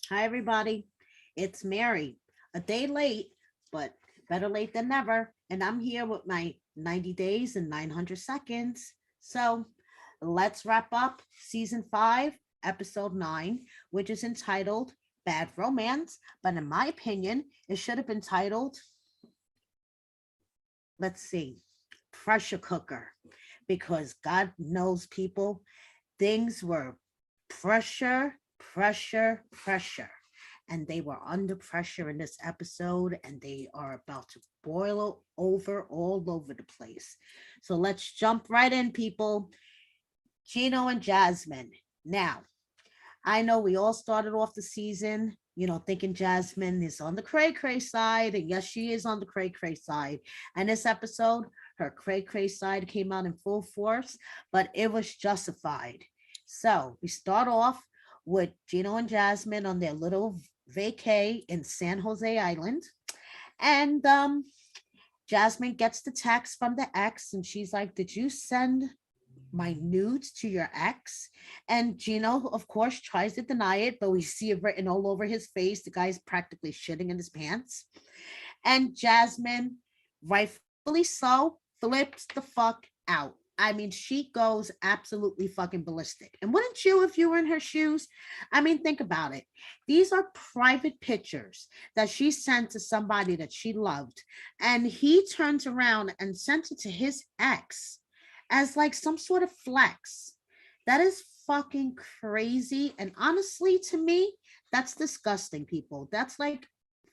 Hi, everybody. It's Mary. A day late, but better late than never. And I'm here with my 90 days and 900 seconds. So let's wrap up season 5, episode 9, which is entitled Bad Romance. But in my opinion, it should have been titled, let's see, Pressure Cooker. Because God knows, people, things were pressure, and they were under pressure in this episode, and they are about to boil over all over the place. So let's jump right in, people. Gino and Jasmine. Now, I know we all started off the season, thinking Jasmine is on the cray cray side. And yes, she is on the cray cray side. And this episode, her cray cray side came out in full force, but it was justified. So we start off with Gino and Jasmine on their little vacay in San Jose Island. And Jasmine gets the text from the ex, and she's like, "Did you send my nudes to your ex?" And Gino, of course, tries to deny it, but we see it written all over his face. The guy's practically shitting in his pants. And Jasmine, rightfully so, flips the fuck out. I mean, she goes absolutely fucking ballistic. And wouldn't you if you were in her shoes? I mean, think about it. These are private pictures that she sent to somebody that she loved. And he turns around and sent it to his ex as like some sort of flex. That is fucking crazy. And honestly, to me, that's disgusting, people. That's like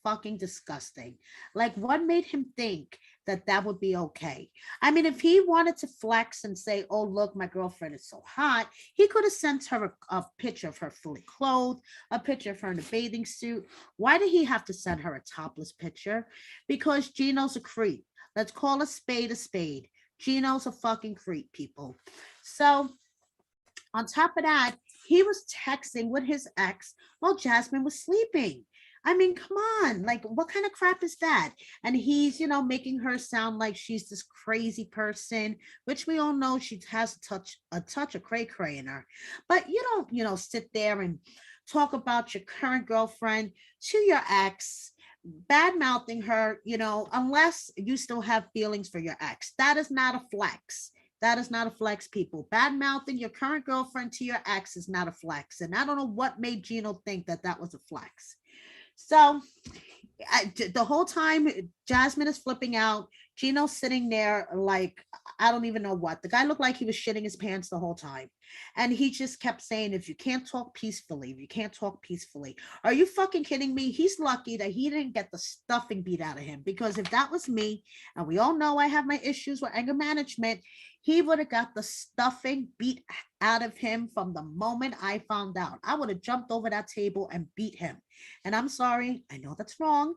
fucking disgusting. Like, what made him think that that would be okay? I mean, if he wanted to flex and say, "Oh, look, my girlfriend is so hot," he could have sent her a picture of her fully clothed, a picture of her in a bathing suit. Why did he have to send her a topless picture? Because Gino's a creep. Let's call a spade a spade. Gino's a fucking creep, people. So on top of that, he was texting with his ex while Jasmine was sleeping. I mean, come on. Like, what kind of crap is that? And he's, making her sound like she's this crazy person, which we all know she has a touch of cray cray in her. But you don't, sit there and talk about your current girlfriend to your ex, bad mouthing her, unless you still have feelings for your ex. That is not a flex. That is not a flex, people. Bad mouthing your current girlfriend to your ex is not a flex. And I don't know what made Gino think that that was a flex. So the whole time Jasmine is flipping out, Gino's sitting there like, I don't even know what. The guy looked like he was shitting his pants the whole time. And he just kept saying, "If you can't talk peacefully, if you can't talk peacefully." Are you fucking kidding me? He's lucky that he didn't get the stuffing beat out of him, because if that was me, and we all know I have my issues with anger management, he would have got the stuffing beat out of him from the moment I found out. I would have jumped over that table and beat him. And I'm sorry, I know that's wrong.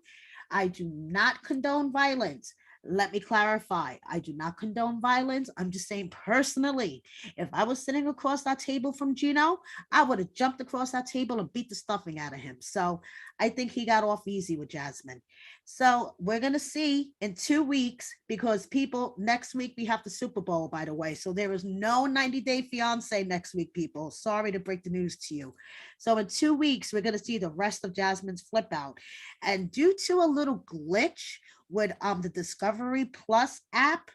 I do not condone violence. Let me clarify. I do not condone violence. I'm just saying, personally, if I was sitting across that table from Gino, I would have jumped across that table and beat the stuffing out of him. So I think he got off easy with Jasmine. So we're going to see in 2 weeks, because people, next week we have the Super Bowl, by the way. So there is no 90-day fiance next week, people. Sorry to break the news to you. So in 2 weeks, we're going to see the rest of Jasmine's flip out. And due to a little glitch with the Discovery Plus app,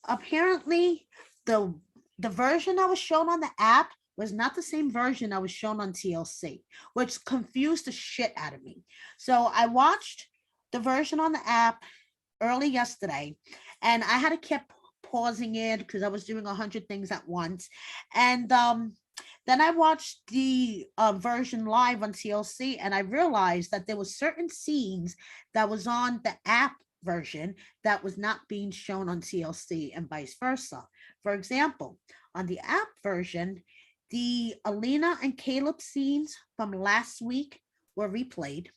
apparently the the version that was shown on the app was not the same version that was shown on TLC, which confused the shit out of me. So I watched the version on the app early yesterday, and I had to keep pausing it because I was doing 100 things at once. And then I watched the version live on TLC, and I realized that there was certain scenes that was on the app version that was not being shown on TLC, and vice versa. For example, on the app version, the Alina and Caleb scenes from last week were replayed.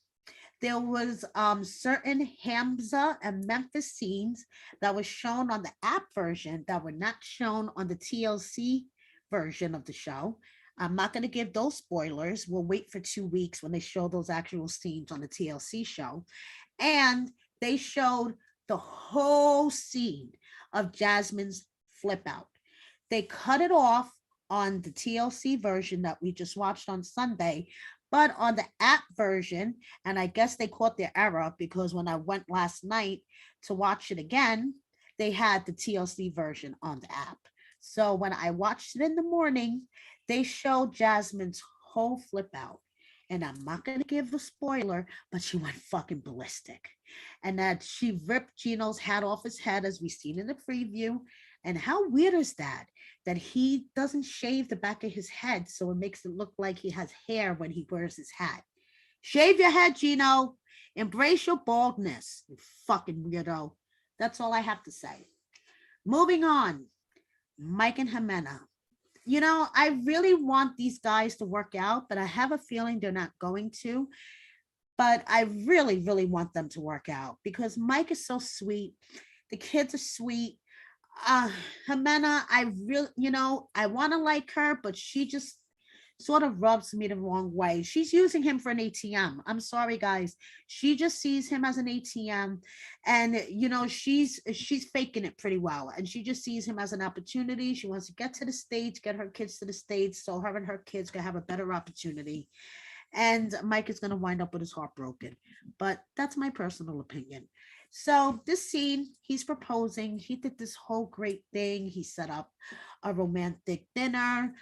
There was certain Hamza and Memphis scenes that was shown on the app version that were not shown on the TLC version of the show. I'm not going to give those spoilers. We'll wait for 2 weeks when they show those actual scenes on the TLC show. And they showed the whole scene of Jasmine's flip out. They cut it off on the TLC version that we just watched on Sunday, but on the app version, and I guess they caught their error because when I went last night to watch it again, they had the TLC version on the app. So when I watched it in the morning, they showed Jasmine's whole flip out. And I'm not going to give a spoiler, but she went fucking ballistic. And that she ripped Gino's hat off his head, as we seen in the preview. And how weird is that? That he doesn't shave the back of his head, so it makes it look like he has hair when he wears his hat. Shave your head, Gino. Embrace your baldness, you fucking weirdo. That's all I have to say. Moving on, Mike and Jimena. I really want these guys to work out, but I have a feeling they're not going to. But I really, really want them to work out because Mike is so sweet. The kids are sweet. uh Jimena, I really, I want to like her, but she just sort of rubs me the wrong way. She's using him for an ATM. I'm sorry, guys. She just sees him as an ATM, and she's faking it pretty well. And she just sees him as an opportunity. She wants to get to the States, get her kids to the States, so her and her kids can have a better opportunity. And Mike is going to wind up with his heart broken. But that's my personal opinion. So this scene, he's proposing. He did this whole great thing. He set up a romantic dinner,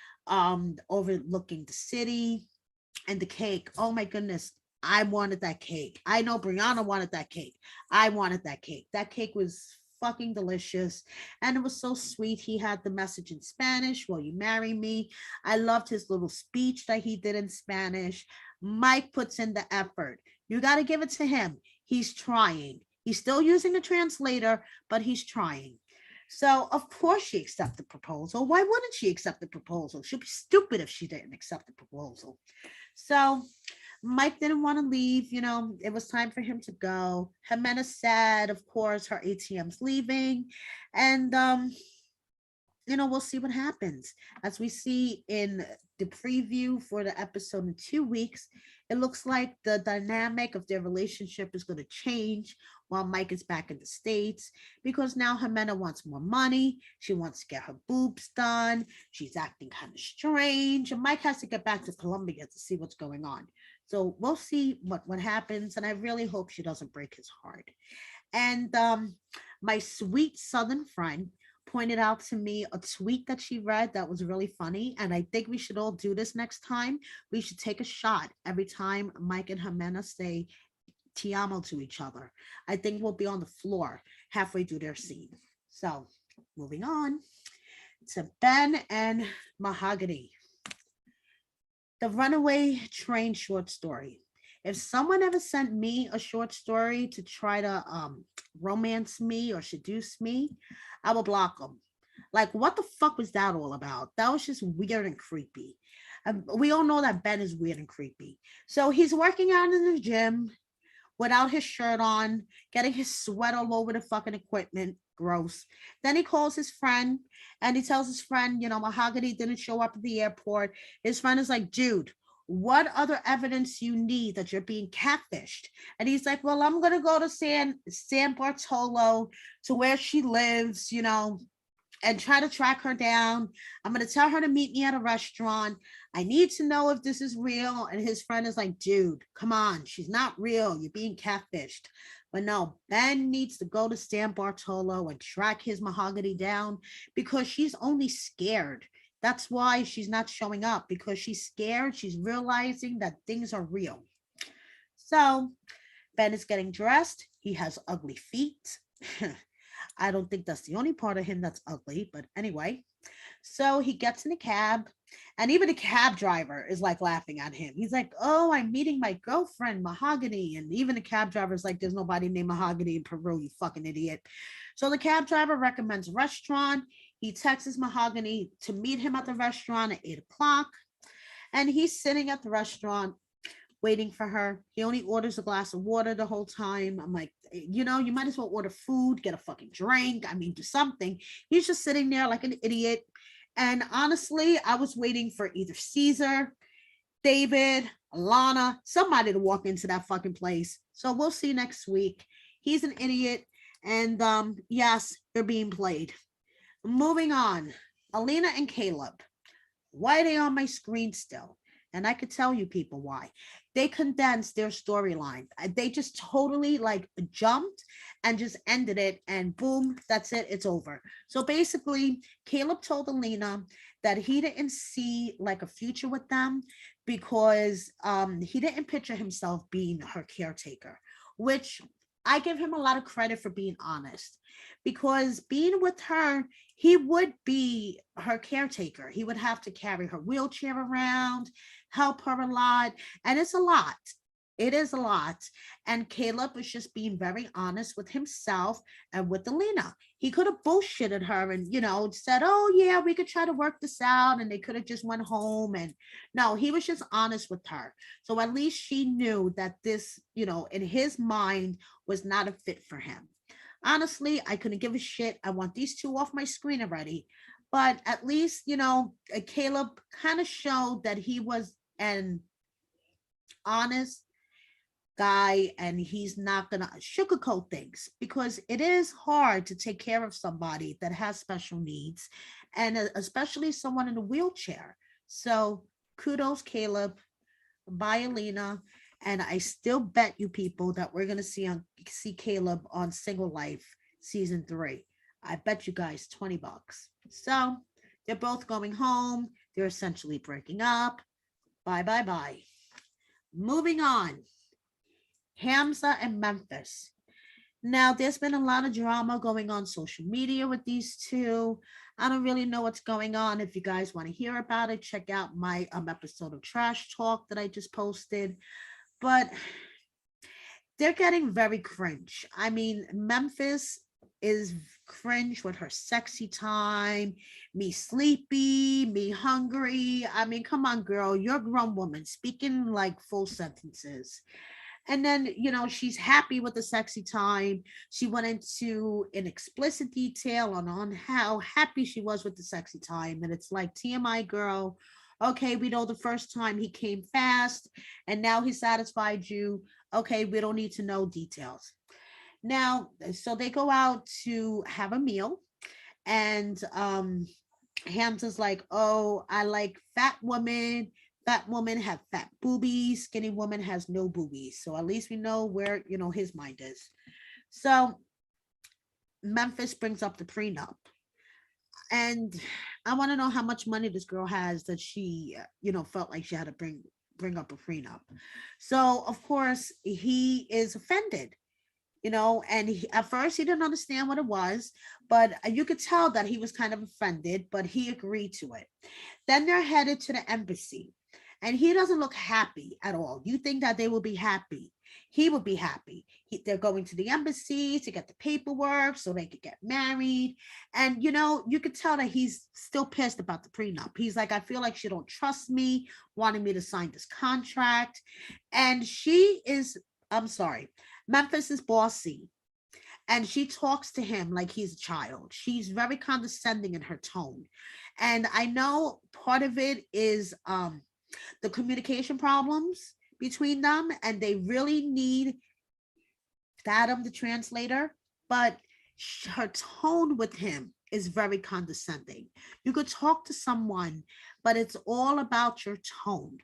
overlooking the city, and the cake. Oh my goodness. I wanted that cake. I know Brianna wanted that cake. I wanted that cake. That cake was fucking delicious, and it was so sweet. He had the message in Spanish, will you marry me? I loved his little speech that he did in Spanish. Mike puts in the effort. You got to give it to him. He's trying. He's still using a translator, but he's trying. So, of course, she accepted the proposal. Why wouldn't she accept the proposal? She'd be stupid if she didn't accept the proposal. So, Mike didn't want to leave. It was time for him to go. Jimena said, of course, her ATM's leaving. And we'll see what happens. As we see in the preview for the episode in 2 weeks, it looks like the dynamic of their relationship is going to change while Mike is back in the States, because now Jimena wants more money. She wants to get her boobs done. She's acting kind of strange. And Mike has to get back to Colombia to see what's going on. So we'll see what happens. And I really hope she doesn't break his heart. And my sweet Southern friend pointed out to me a tweet that she read that was really funny. And I think we should all do this next time. We should take a shot every time Mike and Jimena say Ti amo to each other. I think we'll be on the floor halfway through their scene. So moving on to Ben and Mahogany. The Runaway Train short story. If someone ever sent me a short story to try to romance me or seduce me, I will block them. Like, what the fuck was that all about? That was just weird and creepy. We all know that Ben is weird and creepy. So he's working out in the gym without his shirt on, getting his sweat all over the fucking equipment. Gross. Then he calls his friend and he tells his friend, Mahogany didn't show up at the airport. His friend is like, dude, what other evidence you need that you're being catfished? And he's like, well, I'm gonna go to San Bartolo, to where she lives, and try to track her down. I'm gonna tell her to meet me at a restaurant. I need to know if this is real. And his friend is like, dude, come on, she's not real. You're being catfished. But no, Ben needs to go to San Bartolo and track his Mahogany down because she's only scared. That's why she's not showing up, because she's scared. She's realizing that things are real. So Ben is getting dressed. He has ugly feet. I don't think that's the only part of him that's ugly, but anyway. So he gets in a cab, and even the cab driver is like laughing at him. He's like, oh, I'm meeting my girlfriend, Mahogany. And even the cab driver is like, there's nobody named Mahogany in Peru, you fucking idiot. So the cab driver recommends a restaurant. He texts Mahogany to meet him at the restaurant at 8 o'clock. And he's sitting at the restaurant waiting for her. He only orders a glass of water the whole time. I'm like, you might as well order food, get a fucking drink. I mean, do something. He's just sitting there like an idiot. And honestly, I was waiting for either Caesar, David, Alana, somebody to walk into that fucking place. So we'll see next week. He's an idiot. And yes, they're being played. Moving on. Alina and Caleb. Why are they on my screen still? And I could tell you people why. They condensed their storyline. They just totally like jumped and just ended it, and boom, that's it. It's over. So basically, Caleb told Alina that he didn't see like a future with them because he didn't picture himself being her caretaker, which I give him a lot of credit for being honest, because being with her, he would be her caretaker. He would have to carry her wheelchair around, help her a lot, and it's a lot. It is a lot. And Caleb was just being very honest with himself and with Alina. He could have bullshitted her and, said, oh, yeah, we could try to work this out. And they could have just went home. And no, he was just honest with her. So at least she knew that this, in his mind was not a fit for him. Honestly, I couldn't give a shit. I want these two off my screen already. But at least, Caleb kind of showed that he was an honest guy and he's not going to sugarcoat things, because it is hard to take care of somebody that has special needs, and especially someone in a wheelchair. So kudos, Caleb. Bye, Alina. And I still bet you people that we're gonna see Caleb on Single Life season 3. I bet you guys $20. So they're both going home. They're essentially breaking up. Bye bye bye. Moving on. Hamza and Memphis. Now, there's been a lot of drama going on social media with these two. I don't really know what's going on. If you guys want to hear about it, check out my episode of Trash Talk that I just posted. But they're getting very cringe. I mean, Memphis is cringe with her sexy time, me sleepy, me hungry. I mean, come on, girl, you're a grown woman speaking like full sentences. And then, she's happy with the sexy time. She went into an explicit detail on how happy she was with the sexy time. And it's like, TMI, girl. Okay, we know the first time he came fast and now he satisfied you. Okay, we don't need to know details. Now, so they go out to have a meal, and Hamza's like, oh, I like fat women. Fat woman have fat boobies. Skinny woman has no boobies. So at least we know where, his mind is. So Memphis brings up the prenup. And I want to know how much money this girl has that she, felt like she had to bring up a prenup. So of course he is offended, and at first he didn't understand what it was, but you could tell that he was kind of offended, but he agreed to it. Then they're headed to the embassy, and he doesn't look happy at all. You think that they will be happy. He would be happy. They're going to the embassy to get the paperwork so they could get married. And, you could tell that he's still pissed about the prenup. He's like, I feel like she don't trust me, wanting me to sign this contract. And she is, I'm sorry, Memphis is bossy. And she talks to him like he's a child. She's very condescending in her tone. And I know part of it is the communication problems between them, and they really need Fathom, the translator, but her tone with him is very condescending. You could talk to someone, but it's all about your tone.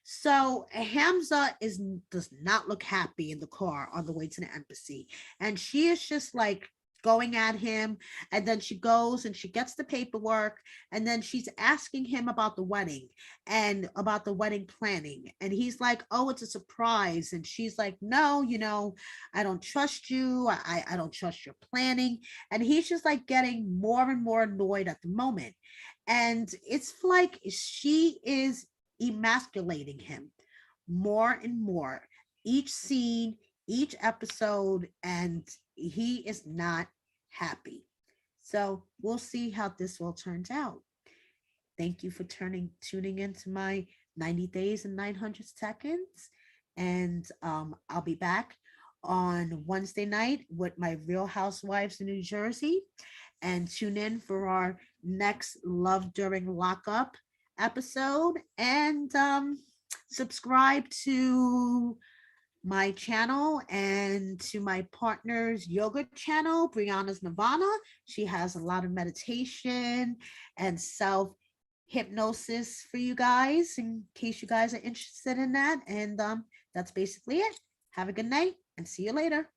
So Hamza does not look happy in the car on the way to the embassy, and she is just like going at him. And then she goes and she gets the paperwork, and then she's asking him about the wedding and about the wedding planning, and he's like, oh, it's a surprise. And she's like, no, I don't trust you. I don't trust your planning. And he's just like getting more and more annoyed at the moment, and it's like she is emasculating him more and more each scene, each episode, and he is not happy. So we'll see how this all turns out. Thank you for tuning into my 90 days and 900 seconds. And I'll be back on Wednesday night with my Real Housewives in New Jersey. And tune in for our next Love During Lockup episode. And subscribe to my channel and to my partner's yoga channel, Brianna's Nirvana. She has a lot of meditation and self hypnosis for you guys in case you guys are interested in that. And that's basically it. Have a good night and see you later.